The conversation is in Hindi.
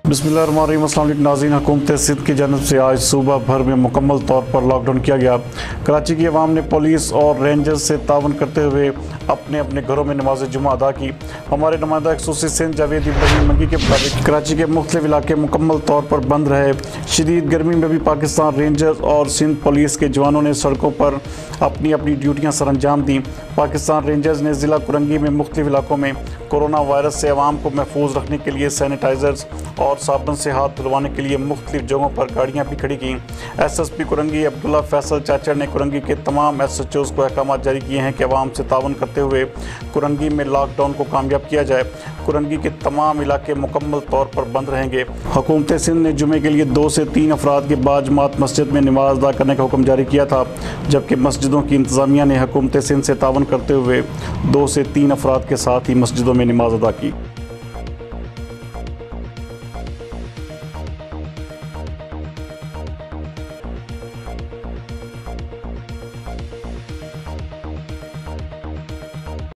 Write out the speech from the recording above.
बिस्मिल्लाहिर्रहमानिर्रहीम। अस्सलाम वालेकुम नाज़रीन, हुकूमत सिंध की जानिब से आज सूबा भर में मुकम्मल तौर पर लॉकडाउन किया गया। कराची की अवाम ने पुलिस और रेंजर्स से तावन करते हुए अपने अपने घरों में नमाज जुमा अदा की। हमारे नुमाइंदा खसूसी सिंध जावेद इब्राहिम मंगी के मुताबिक कराची के मुख्तलिफ इलाके मुकम्मल तौर पर बंद रहे। शदीद गर्मी में भी पाकिस्तान रेंजर्स और सिंध पुलिस के जवानों ने सड़कों पर अपनी अपनी ड्यूटियाँ सर अंजाम दी। पाकिस्तान रेंजर्स ने ज़िला कुरंगी में मुख्तलिफ इलाकों में कोरोना वायरस से आवाम को महफूज रखने के लिए सैनिटाइज़र्स और साबुन से हाथ धुलवाने के लिए मुख्तलिफ जगहों पर गाड़ियाँ भी खड़ी की। SSP कुरंगी अब्दुल्ला फैसल चाचर ने कुरंगी के तमाम SHOs को अहकाम जारी किए हैं कि आवाम से तावन करते हुए कुरंगी में लॉकडाउन को कामयाब किया जाए। कुरंगी के तमाम इलाके मुकम्मल तौर पर बंद रहेंगे। हुकूमत सिंध ने जुमे के लिए 2 से 3 अफराद के बाद जमात मस्जिद में नमाज अदा करने का हुक्म जारी किया था, जबकि मस्जिदों की इंतज़ामिया ने हुकूमत सिंध से तावन करते हुए 2 से 3 अफराद के साथ ही मस्जिदों में नमाज अदा की।